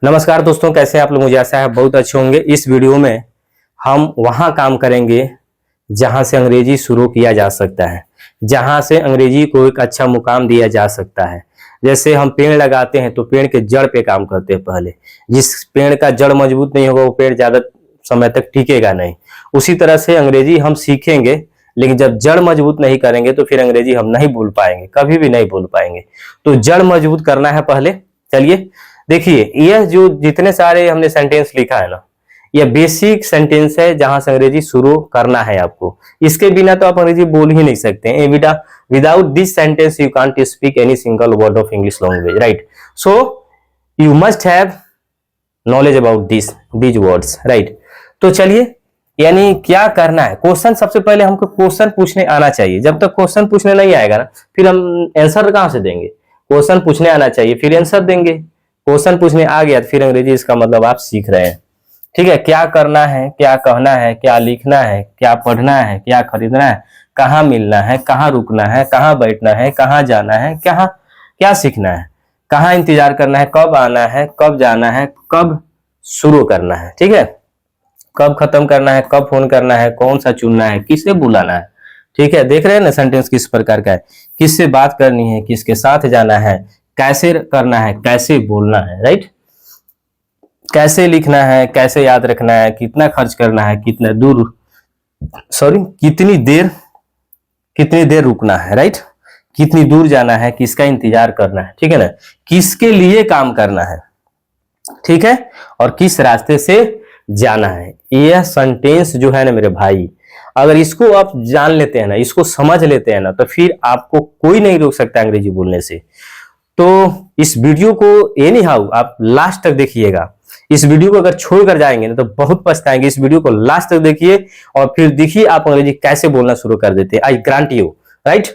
नमस्कार दोस्तों, कैसे हैं आप लोग। मुझे आशा है बहुत अच्छे होंगे। इस वीडियो में हम वहाँ काम करेंगे जहाँ से अंग्रेजी शुरू किया जा सकता है, जहाँ से अंग्रेजी को एक अच्छा मुकाम दिया जा सकता है। जैसे हम पेड़ लगाते हैं तो पेड़ के जड़ पे काम करते हैं पहले। जिस पेड़ का जड़ मजबूत नहीं होगा वो पेड़ ज्यादा समय तक टिकेगा नहीं। उसी तरह से अंग्रेजी हम सीखेंगे, लेकिन जब जड़ मजबूत नहीं करेंगे तो फिर अंग्रेजी हम नहीं बोल पाएंगे, कभी भी नहीं बोल पाएंगे। तो जड़ मजबूत करना है पहले। चलिए देखिए, यह जो जितने सारे हमने सेंटेंस लिखा है ना, यह बेसिक सेंटेंस है जहां से अंग्रेजी शुरू करना है आपको। इसके बिना तो आप अंग्रेजी बोल ही नहीं सकते हैं। Without this sentence you can't speak any single word of English language, right. So you must have knowledge about these words, right. तो चलिए, यानी क्या करना है। क्वेश्चन सबसे पहले हमको क्वेश्चन पूछने आना चाहिए। जब तक क्वेश्चन पूछने नहीं आएगा ना, फिर हम आंसर कहां से देंगे। क्वेश्चन पूछने आना चाहिए, फिर आंसर देंगे। क्वेश्चन पूछने आ गया तो फिर अंग्रेजी इसका मतलब आप सीख रहे हैं। ठीक है, क्या करना है, क्या कहना है, क्या लिखना है, क्या पढ़ना है, क्या खरीदना है, कहाँ मिलना है, कहाँ रुकना है, कहाँ बैठना है, कहाँ जाना है, कहाँ क्या सीखना है, कहाँ इंतजार करना है, कब आना है, कब जाना है, कब शुरू करना है, ठीक है, कब खत्म करना है, कब फोन करना है, कौन सा चुनना है, किसे बुलाना है। ठीक है, देख रहे हैं ना सेंटेंस किस प्रकार का है। किससे बात करनी है, किसके साथ जाना है, कैसे करना है, कैसे बोलना है, राइट। कैसे लिखना है, कैसे याद रखना है, कितना खर्च करना है, कितनी देर रुकना है, राइट। कितनी दूर जाना है, किसका इंतजार करना है, ठीक है ना। किसके लिए काम करना है, ठीक है, और किस रास्ते से जाना है। यह सेंटेंस जो है ना मेरे भाई, अगर इसको आप जान लेते हैं ना, इसको समझ लेते हैं ना, तो फिर आपको कोई नहीं रोक सकता अंग्रेजी बोलने से। तो इस वीडियो को एनी हाउ आप लास्ट तक देखिएगा। इस वीडियो को अगर छोड़कर जाएंगे ना तो बहुत पछताएंगे। इस वीडियो को लास्ट तक देखिए और फिर देखिए आप अंग्रेजी कैसे बोलना शुरू कर देते हैं। आई ग्रांट यू, राइट।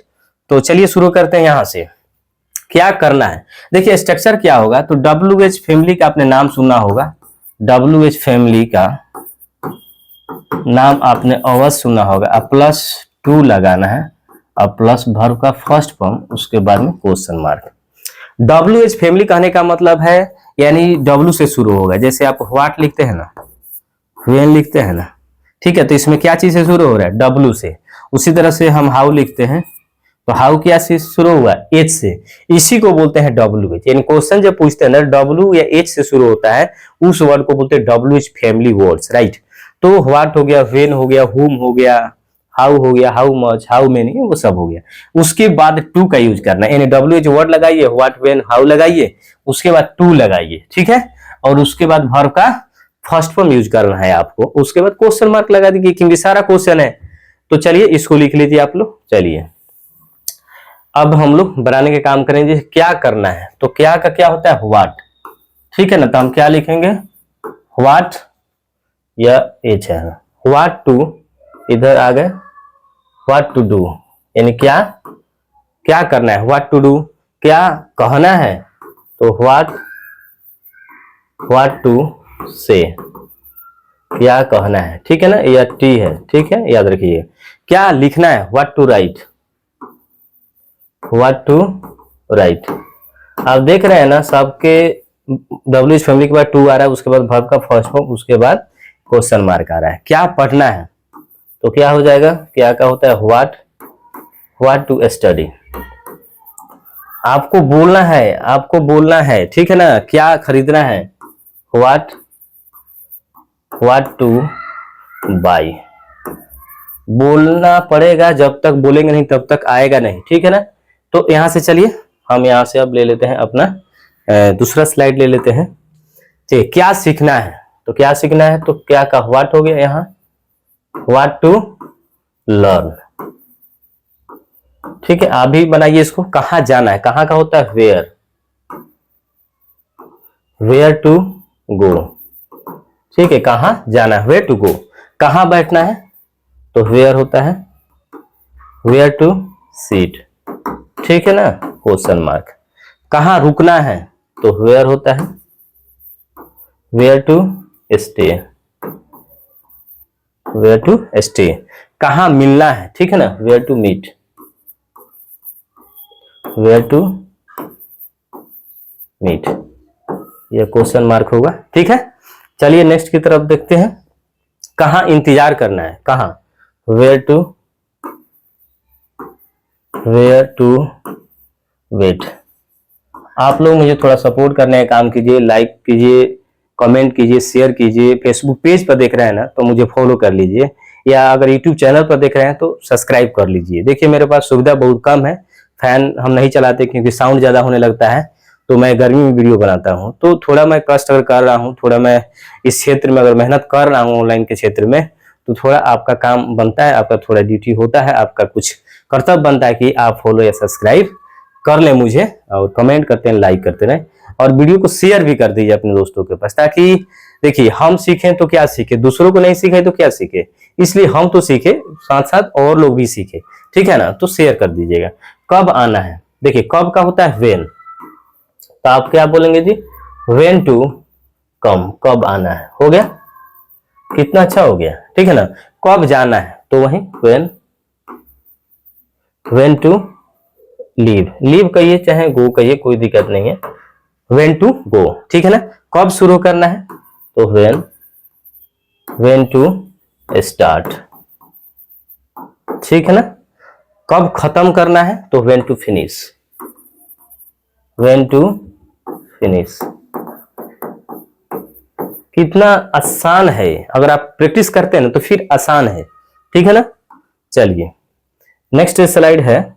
तो चलिए शुरू करते हैं यहां से। क्या करना है, देखिए स्ट्रक्चर क्या होगा। तो WH फैमिली का आपने नाम सुना होगा। WH फैमिली का नाम आपने अवश्य सुना होगा। +2 लगाना है, प्लस वर्ब का फर्स्ट फॉर्म, उसके बाद में क्वेश्चन मार्क। WH फैमिली कहने का मतलब है, यानी W से शुरू होगा। जैसे आप व्हाट लिखते हैं ना, व्हेन लिखते हैं ना, ठीक है, तो इसमें क्या चीज से शुरू हो रहा है, W से। उसी तरह से हम हाउ लिखते हैं, तो हाउ क्या से शुरू हुआ, H से। इसी को बोलते हैं WH। यानी क्वेश्चन जब पूछते हैं ना, W या H से शुरू होता है, उस वर्ड को बोलते हैं WH फैमिली वर्ड्स, राइट। तो व्हाट हो गया, व्हेन हो गया, हुम हो गया, हाउ हो गया, हाउ मच, हाउ मेनी, वो सब हो गया। उसके बाद टू का यूज करना है, यानी WH वर्ड लगाइए, व्हाट, व्हेन, हाउ लगाइए, उसके बाद टू लगाइए, ठीक है। और उसके बाद वर्ब का फर्स्ट फॉर्म यूज करना है आपको। उसके बाद क्वेश्चन मार्क लगा दीजिए, क्योंकि सारा क्वेश्चन है। तो चलिए इसको लिख लीजिए आप लोग। चलिए अब हम लोग बनाने के काम करेंगे। क्या करना है, तो क्या का क्या होता है, व्हाट, ठीक है ना। तो हम क्या लिखेंगे, व्हाट, या एच है, व्हाट टू, इधर आ गए, व्हाट टू डू, यानी क्या क्या करना है, व्हाट टू डू। क्या कहना है, तो व्हाट टू से, क्या कहना है, ठीक है ना, या टी है, ठीक है, याद रखिए। क्या लिखना है, what to write, what to write. आप देख रहे हैं ना, सबके WH फैमिली के बाद टू आ रहा है, उसके बाद वर्ब का फर्स्ट फॉर्म, उसके बाद क्वेश्चन मार्क आ रहा है। क्या पढ़ना है, तो क्या हो जाएगा, क्या का होता है, व्हाट टू स्टडी। आपको बोलना है, ठीक है ना। क्या खरीदना है, व्हाट टू बाई। बोलना पड़ेगा, जब तक बोलेंगे नहीं तब तक आएगा नहीं, ठीक है ना। तो यहां से चलिए हम यहां से अब ले लेते हैं अपना दूसरा स्लाइड ले लेते हैं। ठीक, क्या सीखना है, तो क्या सीखना है, तो क्या का व्हाट हो गया, यहाँ व्हाट टू लर्न, ठीक है। अभी बनाइए इसको। कहाँ जाना है, कहाँ का होता है, वेयर टू गो, ठीक है, कहाँ जाना है, वेयर टू गो। कहाँ बैठना है, तो वेयर होता है, वेयर टू सीट, ठीक है ना, क्वेश्चन मार्क। कहाँ रुकना है, तो वेयर होता है, where to stay, where to stay. कहाँ मिलना है, ठीक है ना, where to meet, where to meet. ये क्वेश्चन मार्क होगा। ठीक है, चलिए नेक्स्ट की तरफ देखते हैं। कहाँ इंतजार करना है, कहाँ, वेयर टू वेट। आप लोग मुझे थोड़ा सपोर्ट करने का काम कीजिए, लाइक कीजिए, कमेंट कीजिए, शेयर कीजिए। फेसबुक पेज पर देख रहे हैं ना तो मुझे फॉलो कर लीजिए, या अगर यूट्यूब चैनल पर देख रहे हैं तो सब्सक्राइब कर लीजिए। देखिए मेरे पास सुविधा बहुत कम है, फैन हम नहीं चलाते क्योंकि साउंड ज्यादा होने लगता है, तो मैं गर्मी में वीडियो बनाता हूं, तो थोड़ा मैं कष्ट अगर कर रहा हूं, थोड़ा मैं इस क्षेत्र में अगर मेहनत कर रहा हूं ऑनलाइन के क्षेत्र में, तो थोड़ा आपका काम बनता है, आपका थोड़ा ड्यूटी होता है, आपका कुछ कर्तव्य बनता है कि आप फॉलो या सब्सक्राइब कर लें मुझे, और कमेंट करते हैं, लाइक करते रहें, और वीडियो को शेयर भी कर दीजिए अपने दोस्तों के पास, ताकि देखिए हम सीखें तो क्या सीखे, दूसरों को नहीं सीखे तो क्या सीखे, इसलिए हम तो सीखे, साथ साथ और लोग भी सीखे। ठीक है ना, तो शेयर कर दीजिएगा। कब आना है, देखिए कब का होता है वेन, तो आप क्या बोलेंगे जी, वेन टू कम, कब आना है, हो गया, कितना अच्छा हो गया। ठीक है ना, कब जाना है तो वही वेन टू लीव कहिए चाहे गो कहिए, कोई दिक्कत नहीं है, वेन टू गो। ठीक है ना, कब शुरू करना है तो वेन टू स्टार्ट। ठीक है ना, कब खत्म करना है तो वेन टू फिनिश, कितना आसान है, अगर आप प्रैक्टिस करते हैं ना तो फिर आसान है। ठीक है ना, चलिए नेक्स्ट स्लाइड है,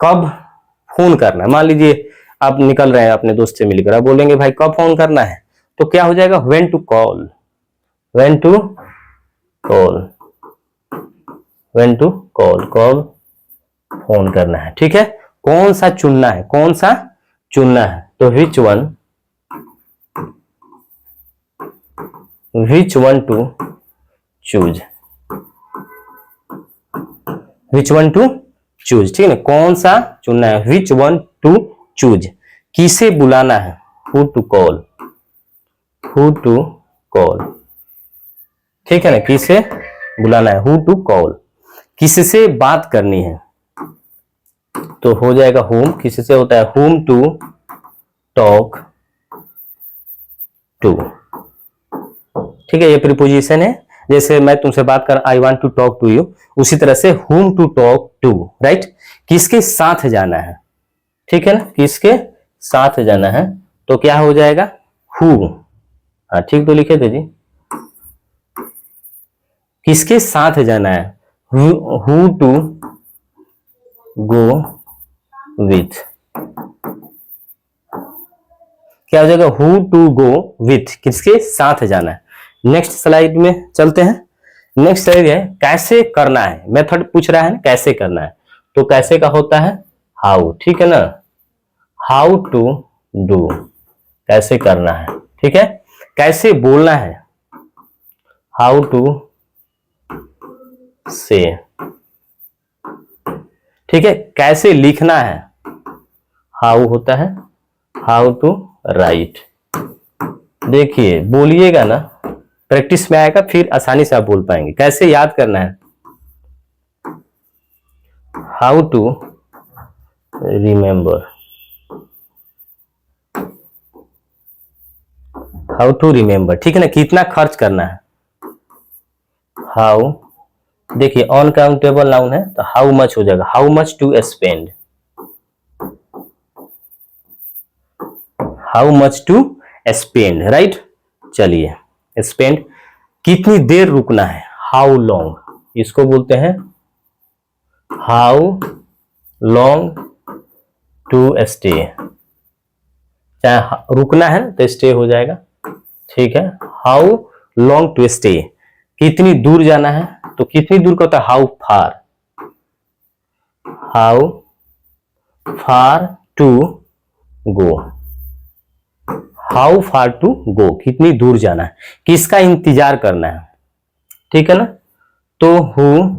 कब फोन करना है। मान लीजिए आप निकल रहे हैं अपने दोस्त से मिलकर, आप बोलेंगे भाई कब फोन करना है, तो क्या हो जाएगा, व्हेन टू कॉल, कब फोन करना है। ठीक है, कौन सा चुनना है, तो विच वन टू चूज, ठीक है, कौन सा चुनना है, विच वन टू चूज। किसे बुलाना है, हु टू कॉल, ठीक है ना, किसे बुलाना है, हु टू कॉल। किससे बात करनी है तो हो जाएगा whom, किससे होता है whom to talk to। ठीक है, ये प्रीपोजिशन है, जैसे मैं तुमसे बात कर I want to talk to you, उसी तरह से whom to talk to, right, किसके साथ जाना है। ठीक है ना, किसके साथ जाना है तो क्या हो जाएगा who, हाँ ठीक तो लिखे थे जी, किसके साथ जाना है, who to go with, क्या हो जाएगा who to go with, किसके साथ जाना है। नेक्स्ट स्लाइड में चलते हैं। नेक्स्ट स्लाइड है कैसे करना है, मेथड पूछ रहा है कैसे करना है, तो कैसे का होता है हाउ। ठीक है ना, हाउ टू डू, कैसे करना है। ठीक है, कैसे बोलना है, हाउ टू से। ठीक है, कैसे लिखना है, हाउ होता है हाउ टू राइट। देखिए बोलिएगा ना, प्रैक्टिस में आएगा, फिर आसानी से आप बोल पाएंगे। कैसे याद करना है, हाउ टू रिमेंबर, ठीक है ना, कितना खर्च करना है, हाउ, देखिए अनकाउंटेबल नाउन है तो हाउ मच हो जाएगा, how much to spend, right. चलिए स्पेंड, कितनी देर रुकना है, हाउ लॉन्ग, इसको बोलते हैं हाउ लॉन्ग टू स्टे, चाहे रुकना है तो स्टे हो जाएगा। ठीक है, हाउ लॉन्ग टू स्टे, कितनी दूर जाना है तो कितनी दूर का होता है हाउ फार टू गो, कितनी दूर जाना है, किसका इंतजार करना है। ठीक है ना, तो हु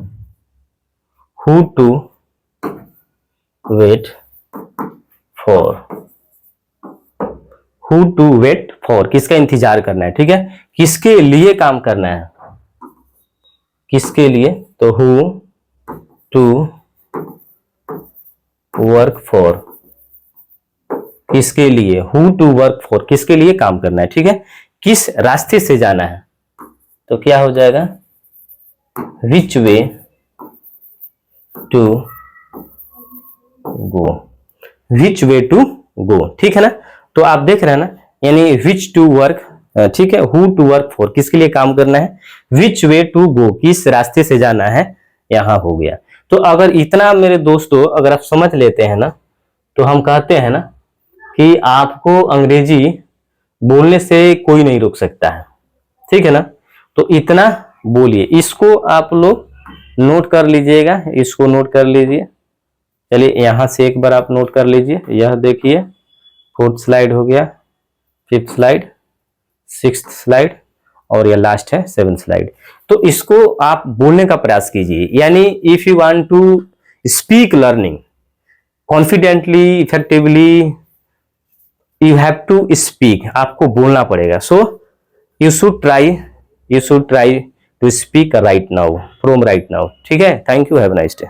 टू वेट फॉर, किसका इंतजार करना है। ठीक है, किसके लिए काम करना है, किसके लिए, तो हु टू वर्क फॉर, किसके लिए, हु टू वर्क फॉर, किसके लिए काम करना है, ठीक है, किस रास्ते से जाना है, तो क्या हो जाएगा, विच way to go, which way to go, ठीक है ना। तो आप देख रहे हैं ना, यानी विच टू वर्क, ठीक है, हु टू वर्क फॉर, किसके लिए काम करना है, विच वे टू गो, किस रास्ते से जाना है, यहां हो गया। तो अगर इतना मेरे दोस्तों अगर आप समझ लेते हैं ना, तो हम कहते हैं ना कि आपको अंग्रेजी बोलने से कोई नहीं रोक सकता है, ठीक है ना। तो इतना बोलिए, इसको आप लोग नोट कर लीजिएगा, इसको नोट कर लीजिए। चलिए यहां से एक बार आप नोट कर लीजिए, यह देखिए 4th स्लाइड हो गया, 5th स्लाइड, 6th स्लाइड और यह लास्ट है 7th स्लाइड। तो इसको आप बोलने का प्रयास कीजिए, यानी if you want to speak learning confidently, effectively, you have to speak, आपको बोलना पड़ेगा। So you should try to speak right now, from right now, ठीक है। Thank you, have a nice day.